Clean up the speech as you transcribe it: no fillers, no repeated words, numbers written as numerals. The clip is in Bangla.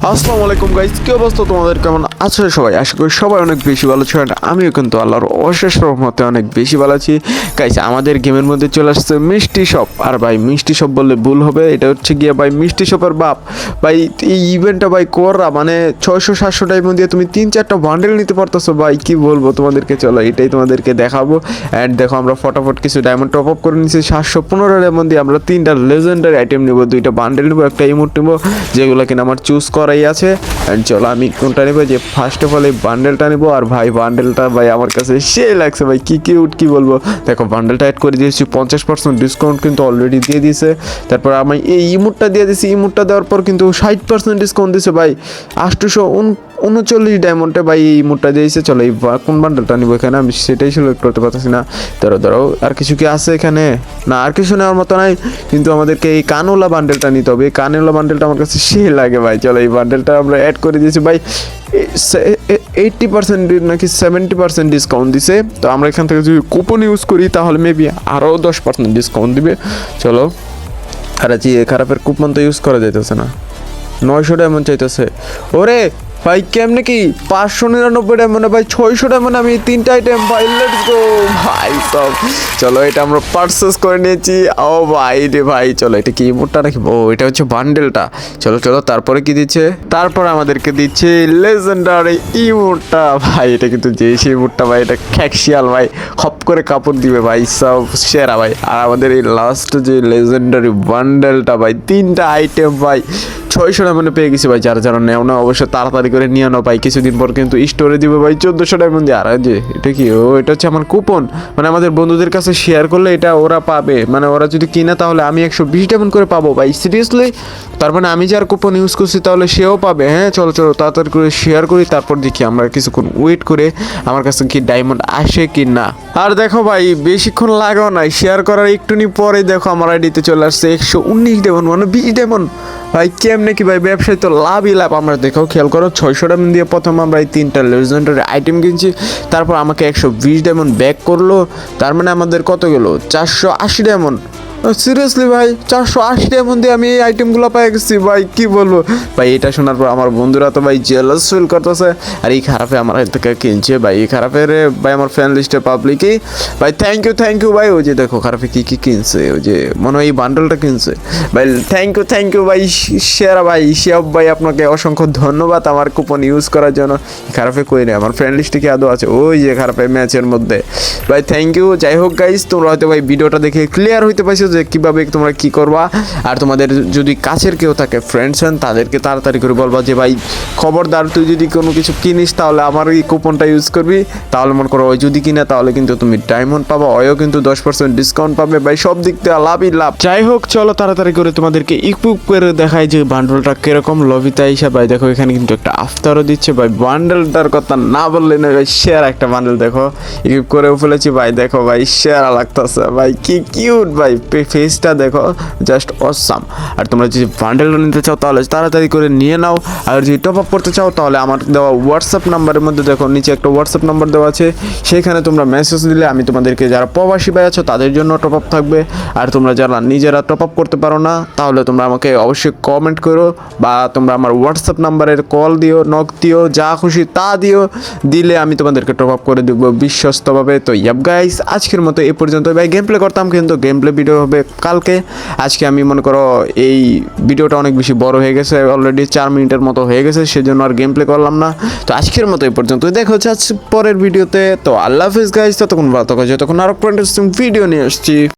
আসসালামু আলাইকুম গাইস, কি অবস্থা তোমাদের? কেমন আছো সবাই? আশা করি সবাই অনেক বেশি ভালো আছো। আর আমিও কিন্তু আল্লাহর অশেষ রহমতে অনেক বেশি ভালো আছি। গাইস, আমাদের গেমের মধ্যে চলে আসছে মিষ্টি শপ। আর ভাই, মিষ্টি শপ বললে ভুল হবে, এটা হচ্ছে গিয়ে ভাই মিষ্টি শপের বাপ। ভাই এই ইভেন্টটা ভাই কররা মানে 600-700 টাইম দিয়ে তুমি 3-4টা বান্ডেল নিতে পারতেছো। ভাই কি বলবো তোমাদেরকে, চলো এটাই তোমাদেরকে দেখাবো। অ্যান্ড দেখো, আমরা ফটাফট কিছু ডায়মন্ড টপ আপ করে নিচ্ছি। 715 ডায়মন্ড দিয়ে আমরা 3টা লেজেন্ডারি আইটেম নিবো, 2টা বান্ডেল নিবো, একটা ইমোট নিবো, যেগুলো কিনা আমার চুজ করাই আছে। অ্যান্ড চলো আমি কোনটা নেবো, যে ফার্স্ট অফ অল এই বান্ডেলটা নেবো। আর ভাই বান্ডেলটা ভাই আমার কাছে সে লাগছে ভাই, কি কিউট, কি বলবো। দেখো বান্ডেলটা অ্যাড করে দিয়েছি, 50% ডিসকাউন্ট কিন্তু অলরেডি দিয়ে দিয়েছে। তারপর আমি এই ইমোটটা দিয়ে দিয়েছি, ইমোটটা দেওয়ার পর কিন্তু 60% ডিসকাউন্ট দিয়েছে ভাই। 839 ডায়মন্ডে ভাই এই ইমোটটা দিয়েছে। চলো এই কোন বান্ডেলটা নিবো এখানে, আমি সেটাই সিলেক্ট করতে পারতেছি না। ধরো আর কিছু কি আছে এখানে? না, আর কিছু নেওয়ার মতো নাই, কিন্তু আমাদেরকে এই কানোলা বান্ডেলটা নিতে হবে। এই কানোলা বান্ডেলটা আমার কাছে সে লাগে ভাই। চলো এই বান্ডেলটা আমরা অ্যাড করে দিয়েছি ভাই। 80% নাকি 70% ডিসকাউন্ট দিছে। তো আমরা এখান থেকে যদি কুপন ইউজ করি তাহলে মেবি আরও 10% ডিসকাউন্ট দিবে। চলো, আর খারাপের কুপন তো ইউজ করা যাইতেছে না। 900 ডায়মন্ড চাইতেছে। ওরে ভাই কেমনে কি 599 ডায়মন্ডে ভাই 600 ডায়মন্ড আমি 3টা আইটেম ভাই, লেটস গো ভাই সব। চলো এটা আমরা পারচেস করে নিয়েছি। ও ভাই রে ভাই, চলো এটা কি ইমোটটা নাকি? ও এটা হচ্ছে বান্ডেলটা। চলো তারপরে কি দিচ্ছে? তারপর আমাদেরকে দিচ্ছে লেজেন্ডারি ইমোটটা ভাই। এটা কিন্তু যে সেই ইমোটটা ভাই, এটা খ্যাকশিয়াল ভাই, খপ করে কাপড় দিবে ভাই, সব সেরা ভাই। আর আমাদের এই লাস্ট যে লেজেন্ডারি বান্ডেলটা ভাই, 3টা আইটেম ভাই 600 ডায়মন্ডে পেয়ে গেছি ভাই। যারা নেও না অবশ্যই তাড়াতাড়ি করে নিয়ে নাও ভাই, কিছুদিন পর কিন্তু স্টোরে দিবে ভাই 1400 ডায়মন্ড দিয়ে। আর যে এটা কি? ও এটা হচ্ছে আমার কুপন, মানে আমাদের বন্ধুদের কাছে শেয়ার করলে এটা ওরা পাবে, মানে ওরা যদি কিনে তাহলে আমি 120 ডায়মন্ড করে পাবো ভাই, সিরিয়াসলি। তার মানে আমি যার কুপন ইউজ করছি তাহলে সেও পাবে। হ্যাঁ চলো তাড়াতাড়ি করে শেয়ার করি, তারপর দেখি আমরা কিছুক্ষণ ওয়েট করে আমার কাছে কি ডায়মন্ড আসে কি না। আর দেখো ভাই বেশিক্ষণ লাগাও নাই, শেয়ার করার একটুনি পরে দেখো আমার আইডিতে চলে আসছে 119 ডায়মন্ড, মানে 20 ডায়মন্ড ভাই। কেমনে কি ভাই, ব্যবসায় তো লাভই লাভ। আমরা দেখো খেয়াল করো, 600 ডায়মন্ড দিয়ে প্রথম আমরা এই 3টা লেজেন্ডারি আইটেম কিনছি, তারপর আমাকে 120 ডায়মন্ড ব্যাক করলো। তার মানে আমাদের কত গেল? 480 ডায়মন্ড। সিরিয়াসলি ভাই 480 ডায়মন্ড দিয়ে আমি এই আইটেমগুলো পেয়ে গেছি ভাই, কি বলবো ভাই। এটা শোনার পর আমার বন্ধুরা তো ভাই জেলাস ফিল করতেছে। আর এই খারাপে আমার থেকে কিনছে ভাই, এই খারাপের ভাই আমার ফ্যান লিস্টে পাবলিকই ভাই। থ্যাংক ইউ ভাই। ওই যে দেখো খারাপে কি কিনছে, ওই যে মনে হয় এই বান্ডেলটা কিনছে ভাই। থ্যাংক ইউ ভাই, সেরা ভাই শিয়াব ভাই, আপনাকে অসংখ্য ধন্যবাদ আমার কুপন ইউজ করার জন্য। খারাপে কই না, আমার ফ্রেন্ড লিস্টে কি আদৌ আছে? ওই যে খারাপে ম্যাচের মধ্যে ভাই, থ্যাংক ইউ। যাই হোক গাইস, তোমরা হয়তো ভাই ভিডিওটা দেখে ক্লিয়ার হইতে পারছো যে কীভাবে তোমরা কী করবা। আর তোমাদের যদি কাছের কেউ থাকে ফ্রেন্ডস তাদেরকে তাড়াতাড়ি করে বলবা যে ভাই খবরদার, তুই যদি কোনো কিছু কিনিস তাহলে আমার এই কুপনটা ইউজ করবি। তাহলে মনে করো ওই যদি কিনা তাহলে কিন্তু তুমি ডায়মন্ড পাবা, ওয়ও কিন্তু 10% ডিসকাউন্ট পাবে ভাই। সব দিক থেকে লাভই লাভ। যাই হোক চলো তাড়াতাড়ি করে তোমাদেরকে ইকুইপ করে দেখাই যে বান্ডেলটা কিরকম লবিতে হিসাব। ভাই দেখো এখানে কিন্তু একটা আফতারও দিচ্ছে ভাই। বান্ডেলটার কথা না বললে না ভাই, সেরা একটা বান্ডেল দেখো ইকুইপ করেও ফেলেছি ভাই। দেখো ভাই সেরা লাগতেছে ভাই, কি কিউট ভাই, ফেসটা দেখো জাস্ট অসাম। আর তোমরা যদি বান্ডেলটা নিতে চাও তাহলে তাড়াতাড়ি করে নিয়ে নাও। আর যদি টপ আপ করতে চাও তাহলে আমার দেওয়া হোয়াটসঅ্যাপ নাম্বারের মধ্যে দেখো নিচে একটা হোয়াটসঅ্যাপ নাম্বার দেওয়া আছে, সেখানে তোমরা মেসেজ দিলে আমি তোমাদেরকে, যারা প্রবাসী ভাই আছো তাদের জন্য টপ আপ থাকবে। আর তোমরা যারা নিজেরা টপ আপ করতে পারো না তাহলে তোমরা আমাকে অবশ্যই কমেন্ট করো, বা তোমরা আমার হোয়াটসঅ্যাপ নাম্বারের কল দিও, নক দিও, যা খুশি তা দিলে আমি তোমাদেরকে টপ আপ করে দেবো বিশ্বস্তভাবে। তো ইয়াপ গাইস, আজকের মতো এ পর্যন্ত ভাই। গেম প্লে করতাম কিন্তু গেম প্লে ভিডিও হবে কালকে। আজকে আমি মনে করো এই ভিডিওটা অনেক বেশি বড় হয়ে গেছে, অলরেডি 4 মিনিটের মতো হয়ে গেছে, সেজন্য আর গেম প্লে করলাম না। তো আজকের মতো এই পর্যন্ত, দেখা হচ্ছে আজ পরের ভিডিওতে। তো আল্লাহ হাফিজ গাইস, ততক্ষণ ভালো থাকো, যতক্ষণ আরো ইন্টারেস্টিং ভিডিও নিয়ে আসছি।